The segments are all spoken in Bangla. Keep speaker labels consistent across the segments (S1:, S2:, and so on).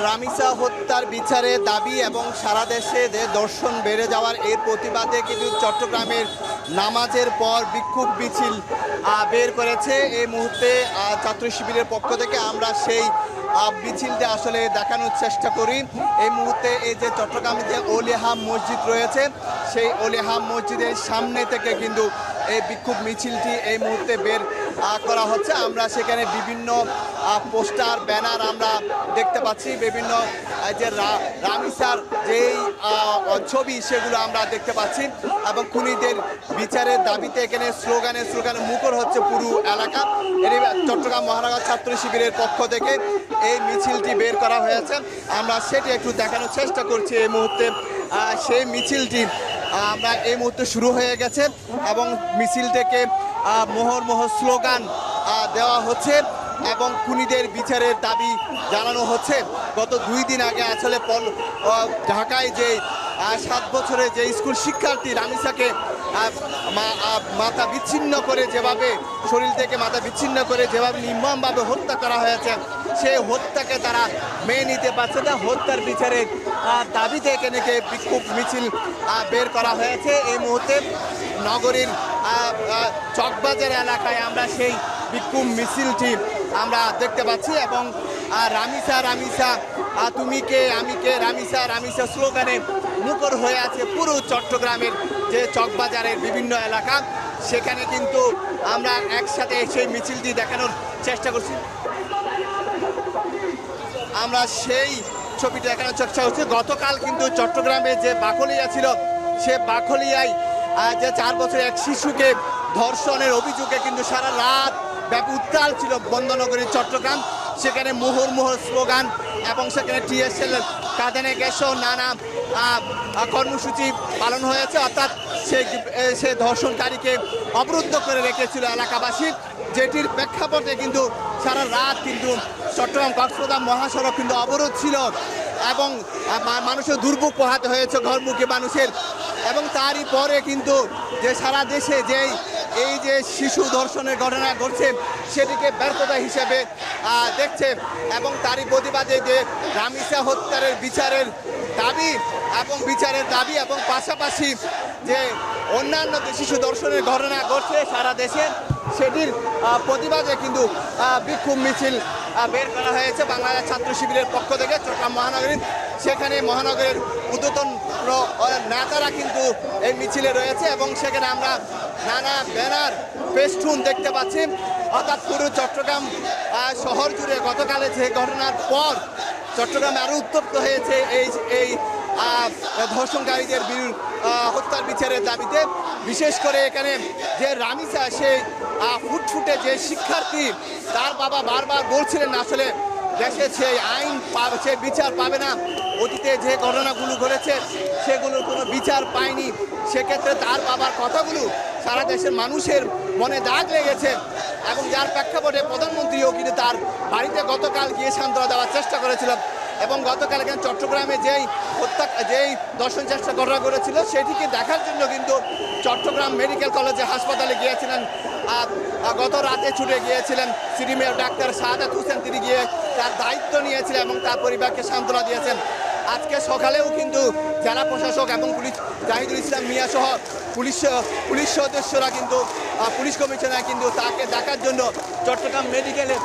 S1: রামিসা হত্যার বিচারে দাবি এবং সারা দেশে দর্শন বেড়ে যাওয়ার এর প্রতিবাদে কিন্তু চট্টগ্রামের নামাজের পর বিক্ষোভ মিছিল বের করেছে এই মুহূর্তে ছাত্র শিবিরের পক্ষ থেকে। আমরা সেই মিছিলটা আসলে দেখানোর চেষ্টা করি। এই মুহূর্তে এই যে চট্টগ্রামে যে ওলিহাম মসজিদ রয়েছে সেই ওলিহাম মসজিদের সামনে থেকে কিন্তু এই বিক্ষোভ মিছিলটি এই মুহূর্তে বের করা হচ্ছে। আমরা সেখানে বিভিন্ন পোস্টার ব্যানার আমরা দেখতে পাচ্ছি, বিভিন্ন যে রামিসার যেই ছবি সেগুলো আমরা দেখতে পাচ্ছি এবং খুনিদের বিচারের দাবিতে এখানে স্লোগানে মুখর হচ্ছে পুরো এলাকা। এর চট্টগ্রাম মহানগর ছাত্র শিবিরের পক্ষ থেকে এই মিছিলটি বের করা হয়েছে। আমরা সেটি একটু দেখানোর চেষ্টা করছি এই মুহূর্তে। সেই মিছিলটি আমরা এই মুহূর্তে শুরু হয়ে গেছে এবং মিছিল থেকে মোহর স্লোগান দেওয়া হচ্ছে এবং খুনিদের বিচারের দাবি জানানো হচ্ছে। গত 2 দিন আগে আসলে ঢাকায় যে 7 বছরের যে স্কুল শিক্ষার্থী রামিসাকে মাথা বিচ্ছিন্ন করে যেভাবে শরীর থেকে মাথা বিচ্ছিন্ন করে যেভাবে নির্মমভাবে হত্যা করা হয়েছে, সেই হত্যাকে তারা মেনে নিতে পারছে না। হত্যার বিচারের দাবিতে এখানে বিক্ষোভ মিছিল বের করা হয়েছে। এই মুহূর্তে নগরীর চকবাজার এলাকায় আমরা সেই বিক্ষোভ মিছিলটি আমরা দেখতে পাচ্ছি এবং রামিসা তুমি কে আমি কে রামিসা স্লোগানে মুখর হয়ে আছে পুরো চট্টগ্রামের যে চকবাজারের বিভিন্ন এলাকা। সেখানে কিন্তু আমরা একসাথে সেই মিছিলটি দেখানোর চেষ্টা করছি। আমরা সেই ছবিটি দেখানোর চেষ্টা করছি। গতকাল কিন্তু চট্টগ্রামে যে বাকলিয়া ছিল, সে বাকলিয়ায় যে 4 বছরের এক শিশুকে ধর্ষণের অভিযোগে কিন্তু সারা রাত ব্যাপী উত্তাল ছিল বন্দনগরী চট্টগ্রাম। সেখানে মোহর স্লোগান এবং সেখানে টিএসএল কাঁদানে গ্যাসও নানা কর্মসূচি পালন হয়েছে। অর্থাৎ সে ধর্ষণকারীকে অবরুদ্ধ করে রেখেছিল এলাকাবাসী, যেটির প্রেক্ষাপটে কিন্তু সারা রাত কিন্তু চট্টগ্রাম কক্সবাজার মহাসড়ক কিন্তু অবরোধ ছিল এবং মানুষের দুর্ভোগ পোহাতে হয়েছে ঘরমুখী মানুষের। এবং তারই পরে কিন্তু যে সারা দেশে এই যে শিশু ধর্ষণের ঘটনা ঘটছে সেটিকে ব্যর্থতা হিসেবে দেখছে এবং তারই প্রতিবাদে যে রামিসা হত্যার বিচারের দাবি এবং পাশাপাশি যে অন্যান্য যে শিশু ধর্ষণের ঘটনা ঘটছে সারা দেশে সেটির প্রতিবাদে কিন্তু বিক্ষোভ মিছিল বের করা হয়েছে বাংলাদেশ ছাত্র শিবিরের পক্ষ থেকে চট্টগ্রাম মহানগরী। সেখানে মহানগরের ঊর্ধ্বতন নেতারা কিন্তু এই মিছিলে রয়েছে এবং সেখানে আমরা নানা ব্যানার ফেস্টুন দেখতে পাচ্ছি। অর্থাৎ পুরো চট্টগ্রাম শহর জুড়ে গতকালে যে ঘটনার পর চট্টগ্রাম আরও উত্তপ্ত হয়েছে এই ধর্ষণকারীদের হত্যার বিচারের দাবিতে। বিশেষ করে এখানে যে রামিসা সেই ফুটফুটে যে শিক্ষার্থী, তার বাবা বারবার বলছিলেন আসলে দেশে সেই আইন সে বিচার পাবে না। অতীতে যে ঘটনাগুলো ঘটেছে সেগুলোর কোনো বিচার পায়নি। সেক্ষেত্রে তার বাবার কথাগুলো সারা দেশের মানুষের মনে দাগ লেগেছে এবং যার প্রেক্ষাপটে প্রধানমন্ত্রীও কিন্তু তার বাড়িতে গতকাল গিয়ে সান্ত্বনা দেওয়ার চেষ্টা করেছিল এবং গতকাল এখানে চট্টগ্রামে যেই দর্শন চেষ্টা ঘটনা করেছিল সেটিকে দেখার জন্য কিন্তু চট্টগ্রাম মেডিকেল কলেজে হাসপাতালে গিয়েছিলেন। গত রাতে ছুটে গিয়েছিলেন city mayor doctor Shahadat Hossain, তিনি গিয়ে তার দায়িত্ব নিয়েছিলেন এবং তার পরিবারকে সান্ত্বনা দিয়েছেন। আজকে সকালেও কিন্তু জেলা প্রশাসক এবং পুলিশ জাহিদুল ইসলাম মিয়া সহ পুলিশ সদস্যরা কিন্তু পুলিশ কমিশনার কিন্তু তাকে দেখার জন্য চট্টগ্রাম মেডিকেলে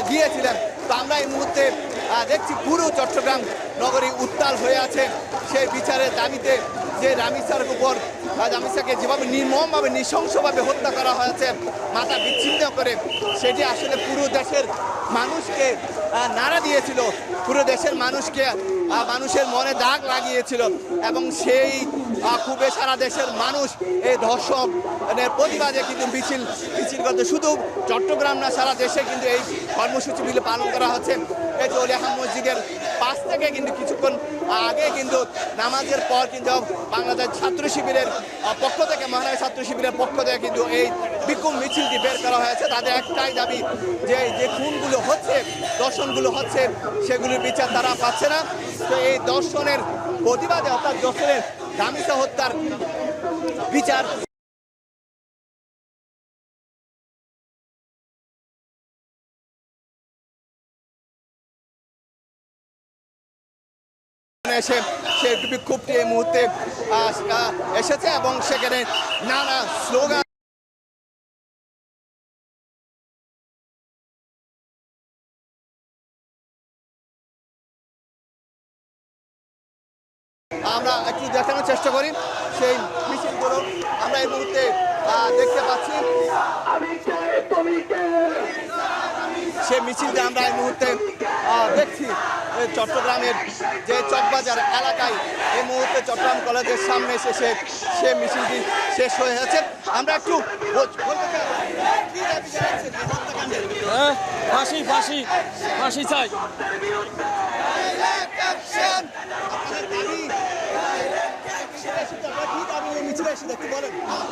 S1: গিয়েছিলেন। তো আমরা এই মুহূর্তে দেখছি পুরো চট্টগ্রাম নগরী উত্তাল হয়ে আছে সেই বিচারের দাবিতে। যে রামিসাকে যেভাবে নির্মমভাবে নৃশংসভাবে হত্যা করা হয়েছে মাথা বিচ্ছিন্ন করে, সেটি আসলে পুরো দেশের মানুষকে নাড়া দিয়েছিল, পুরো দেশের মানুষের মনে দাগ লাগিয়েছিল এবং সেই খুবই সারা দেশের মানুষ এই ধর্ষণের প্রতিবাদে কিন্তু মিছিল করতে শুধু চট্টগ্রাম না সারা দেশে কিন্তু এই কর্মসূচিগুলি পালন করা হচ্ছে। এই যে ওলিহাম মসজিদের পাশ থেকে কিন্তু কিছুক্ষণ আগে কিন্তু নামাজের পর কিন্তু বাংলাদেশ ছাত্র শিবিরের পক্ষ থেকে মহানগর ছাত্র শিবিরের পক্ষ থেকে কিন্তু এই বিক্ষোভ মিছিলটি বের করা হয়েছে। তাদের একটাই দাবি যে খুনগুলো হচ্ছে, দর্শনগুলো হচ্ছে, সেগুলির বিচার তারা পাচ্ছে না। তো এই দর্শনের প্রতিবাদে অর্থাৎ দর্শনের রামিসা হত্যার বিচার এসে সে বিক্ষোভটি এই মুহূর্তে এসেছে এবং সেখানে নানা স্লোগান আমরা একটু দেখানোর চেষ্টা করি সেই মিছিলগুলো আমরা এই মুহূর্তে দেখতে পাচ্ছি। সেই মিছিলটা আমরা এই মুহূর্তে দেখছি চট্টগ্রামের যে চকবাজার এলাকায় এই মুহূর্তে চট্টগ্রাম কলেজের সামনে এসে সে মিছিলটি শেষ হয়ে যাচ্ছে। আমরা একটু কি দাবি জানাচ্ছেন এই হত্যাকাণ্ডের?
S2: ফাঁসি ফাঁসি ফাঁসি চাই।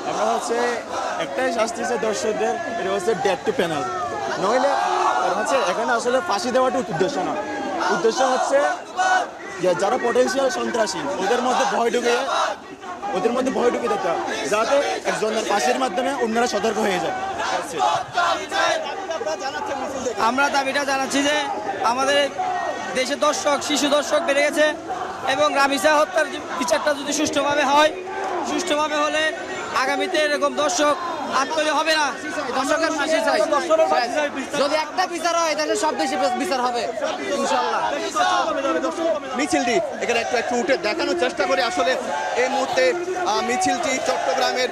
S3: আমরা হচ্ছে একটাই শাস্তি হচ্ছে দর্শকদের, এটা হচ্ছে ডেথ টু পেনাল, নইলে হচ্ছে এখানে আসলে ফাঁসি দেওয়াটা উদ্দেশ্য না। উদ্দেশ্য হচ্ছে যে যারা পটেনশিয়াল সন্ত্রাসী ওদের মধ্যে ভয় ঢুকিয়ে দিতে হবে, যাতে একজনের ফাঁসির মাধ্যমে অন্যরা সতর্ক হয়ে যায়।
S4: আমরা দাবিটা জানাচ্ছি যে আমাদের দেশে শিশু দর্শক বেড়ে গেছে এবং রামিসা হত্যার বিচারটা যদি সুষ্ঠুভাবে হয়, সুষ্ঠুভাবে হলে আগামীতে এরকম দর্শক আর তৈরি হবে না। দর্শকের ফাঁসি চাই।
S5: যদি একটা বিচার হয় তাহলে সব দেশে বিচার হবে ইনশাআল্লাহ।
S1: মিছিলটি এখানে একটু উঠে দেখানোর চেষ্টা করি আসলে এই মুহূর্তে মিছিলটি চট্টগ্রামের